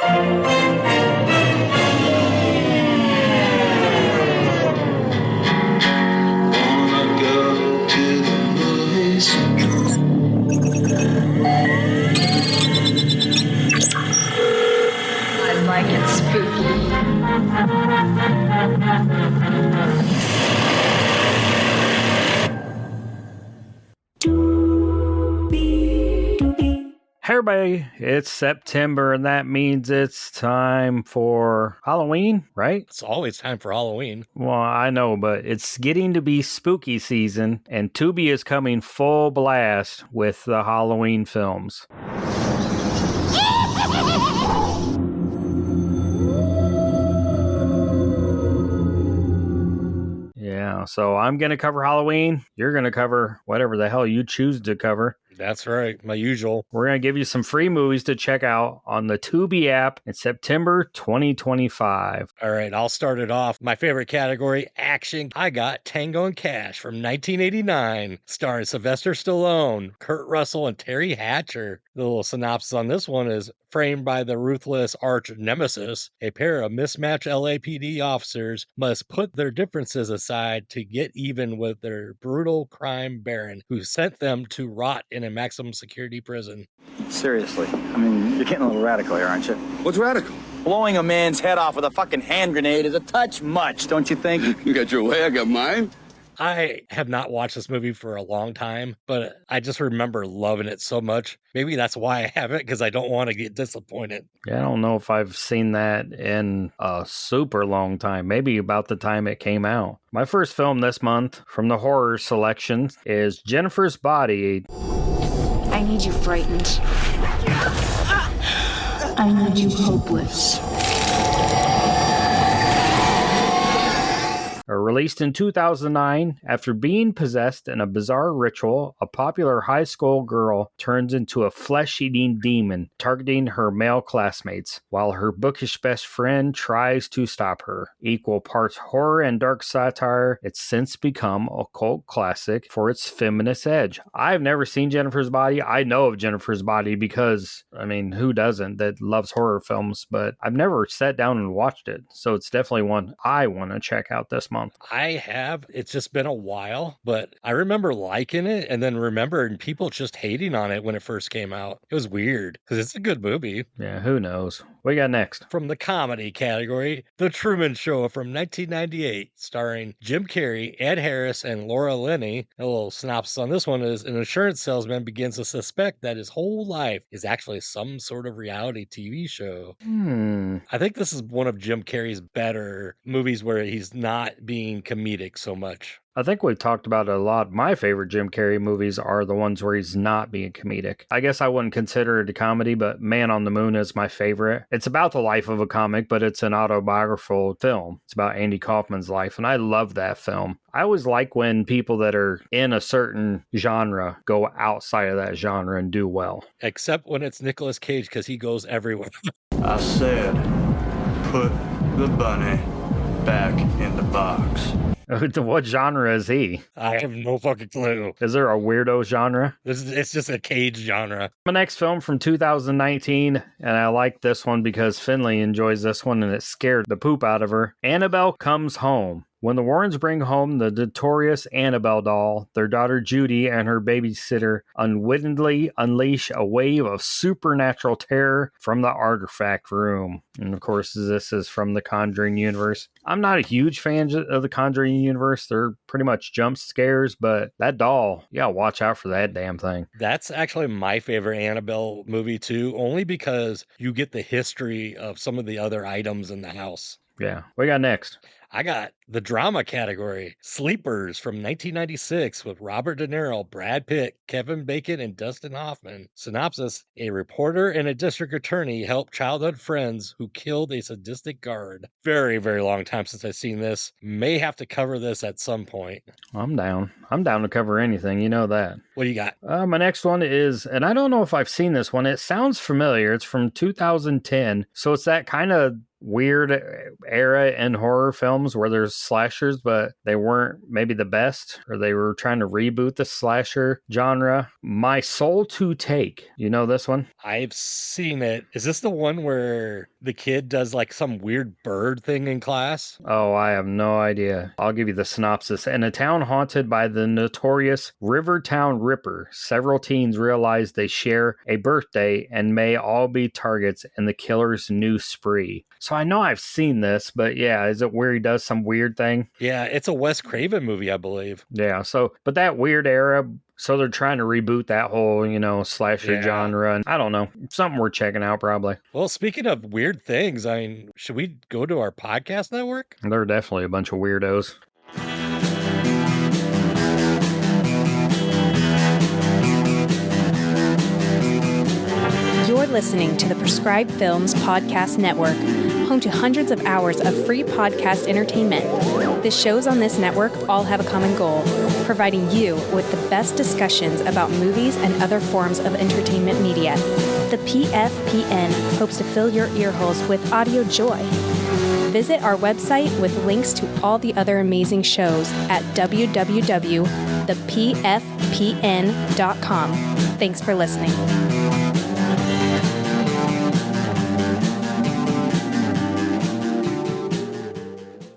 I like it spooky. Hey everybody, it's September and that means it's time for Halloween, right? It's always time for Halloween. Well, I know, but it's getting to be spooky season and Tubi is coming full blast with the Halloween films. Yeah, so I'm going to cover Halloween. You're going to cover whatever the hell you choose to cover. That's right, my usual. We're going to give you some free movies to check out on the Tubi app in September 2025. All right, I'll start it off. My favorite category, action. I got Tango and Cash from 1989, starring Sylvester Stallone, Kurt Russell, and Terry Hatcher. The little synopsis on this one is, framed by the ruthless arch nemesis, a pair of mismatched LAPD officers must put their differences aside to get even with their brutal crime baron who sent them to rot in a maximum security prison. Seriously, I mean, you're getting a little radical here, aren't you? What's radical? Blowing a man's head off with a fucking hand grenade is a touch much, don't you think? You got your way, I got mine. I have not watched this movie for a long time, but I just remember loving it so much. Maybe that's why I have it, because I don't want to get disappointed. Yeah, I don't know if I've seen that in a super long time, maybe about the time it came out. My first film this month from the horror selection is Jennifer's Body. I need you frightened. I need you hopeless. Released in 2009, after being possessed in a bizarre ritual, a popular high school girl turns into a flesh-eating demon, targeting her male classmates, while her bookish best friend tries to stop her. Equal parts horror and dark satire, it's since become a cult classic for its feminist edge. I've never seen Jennifer's Body. I know of Jennifer's Body because, I mean, who doesn't that loves horror films, but I've never sat down and watched it, so it's definitely one I want to check out this month. I have. It's just been a while, but I remember liking it and then remembering people just hating on it when it first came out. It was weird because it's a good movie. Yeah, who knows? What you got next? From the comedy category, The Truman Show from 1998, starring Jim Carrey, Ed Harris, and Laura Linney. A little synopsis on this one is, an insurance salesman begins to suspect that his whole life is actually some sort of reality TV show. I think this is one of Jim Carrey's better movies where he's not being comedic so much. I think we've talked about it a lot. My favorite Jim Carrey movies are the ones where he's not being comedic. I guess I wouldn't consider it a comedy, but Man on the Moon is my favorite. It's about the life of a comic, but it's an autobiographical film. It's about Andy Kaufman's life, and I love that film. I always like when people that are in a certain genre go outside of that genre and do well. Except when it's Nicolas Cage, because he goes everywhere. I said, put the bunny back in the box. What genre is he? I have no fucking clue. Is there a weirdo genre? It's just a Cage genre. My next film from 2019, and I like this one because Finley enjoys this one and it scared the poop out of her. Annabelle Comes Home. When the Warrens bring home the notorious Annabelle doll, their daughter Judy and her babysitter unwittingly unleash a wave of supernatural terror from the artifact room. And of course, this is from the Conjuring universe. I'm not a huge fan of the Conjuring universe. They're pretty much jump scares, but that doll, you gotta watch out for that damn thing. That's actually my favorite Annabelle movie too, only because you get the history of some of the other items in the house. Yeah. What you got next? I got the drama category, Sleepers from 1996 with Robert De Niro, Brad Pitt, Kevin Bacon, and Dustin Hoffman. Synopsis, a reporter and a district attorney help childhood friends who killed a sadistic guard. Very, very long time since I've seen this. May have to cover this at some point. I'm down. I'm down to cover anything. You know that. What do you got? My next one is, and I don't know if I've seen this one. It sounds familiar. It's from 2010. So it's that kind of weird era in horror films where there's slashers, but they weren't maybe the best, or they were trying to reboot the slasher genre. My Soul to Take. You know this one? I've seen it. Is this the one where the kid does like some weird bird thing in class? Oh, I have no idea. I'll give you the synopsis. In a town haunted by the notorious Rivertown Ripper, several teens realize they share a birthday and may all be targets in the killer's new spree. So I know I've seen this, but yeah, is it where he does some weird thing? Yeah, it's a Wes Craven movie, I believe. Yeah, so, but that weird era, so they're trying to reboot that whole, slasher genre. And I don't know, something we're checking out probably. Well, speaking of weird things, I mean, should we go to our podcast network? They're definitely a bunch of weirdos. You're listening to the Prescribed Films Podcast Network, home to hundreds of hours of free podcast entertainment. The shows on this network all have a common goal, providing you with the best discussions about movies and other forms of entertainment media. The PFPN hopes to fill your earholes with audio joy. Visit our website with links to all the other amazing shows at www.thepfpn.com. Thanks for listening.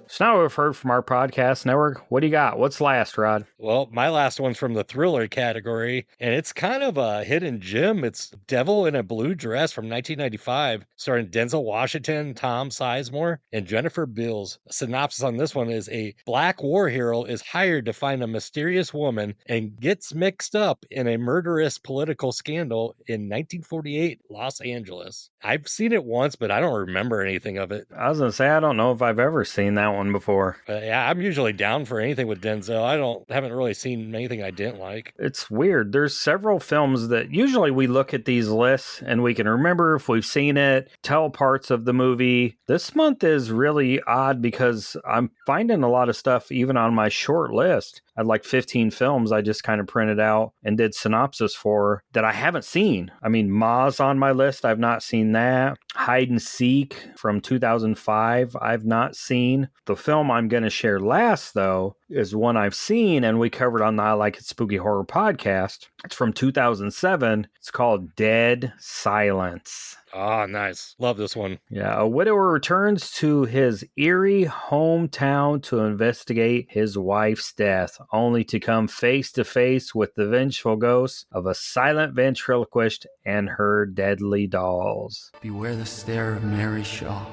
So now we've heard from our podcast network. What do you got? What's last, Rod? Well, my last one's from the thriller category, and it's kind of a hidden gem. It's Devil in a Blue Dress from 1995, starring Denzel Washington, Tom Sizemore, and Jennifer Beals. A synopsis on this one is a black war hero is hired to find a mysterious woman and gets mixed up in a murderous political scandal in 1948 Los Angeles. I've seen it once, but I don't remember anything of it. I was going to say, I don't know if I've ever seen that one before. Yeah, I'm usually down for anything with Denzel. I haven't really seen anything I didn't like. It's weird. There's several films that usually we look at these lists and we can remember if we've seen it, tell parts of the movie. This month is really odd because I'm finding a lot of stuff even on my short list. I had like 15 films I just kind of printed out and did synopsis for that I haven't seen. I mean, Ma's on my list. I've not seen that. Hide and Seek from 2005. I've not seen. The film I'm going to share last, though, is one I've seen and we covered on the I Like It Spooky Horror podcast. It's from 2007. It's called Dead Silence. Ah, nice. Love this one. Yeah, a widower returns to his eerie hometown to investigate his wife's death, only to come face to face with the vengeful ghosts of a silent ventriloquist and her deadly dolls. Beware the stare of Mary Shaw.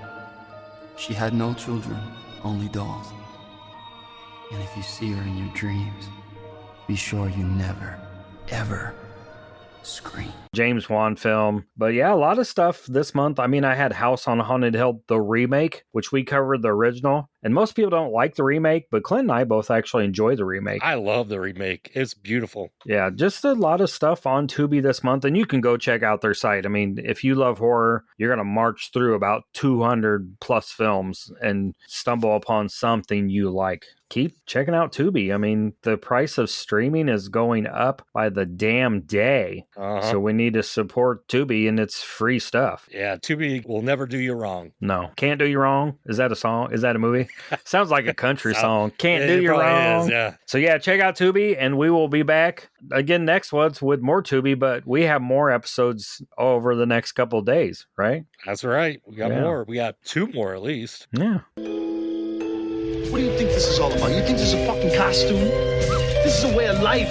She had no children, only dolls. And if you see her in your dreams, be sure you never, ever scream. James Wan film. But yeah, a lot of stuff this month. I mean, I had House on Haunted Hill, the remake, which we covered the original. And most people don't like the remake, but Clint and I both actually enjoy the remake. I love the remake. It's beautiful. Yeah, just a lot of stuff on Tubi this month. And you can go check out their site. I mean, if you love horror, you're going to march through about 200 plus films and stumble upon something you like. Keep checking out Tubi. I mean, the price of streaming is going up by the damn day. So we need to support Tubi and it's free stuff. Yeah, Tubi will never do you wrong. No. Can't Do You Wrong? Is that a song? Is that a movie? Sounds like a country song. Can't Do You Wrong. Is, yeah. So yeah, check out Tubi and we will be back again next month with more Tubi, but we have more episodes over the next couple of days, right? That's right. We got more. We got 2 more at least. Yeah. What do you think this is all about? You think this is a fucking costume? This is a way of life.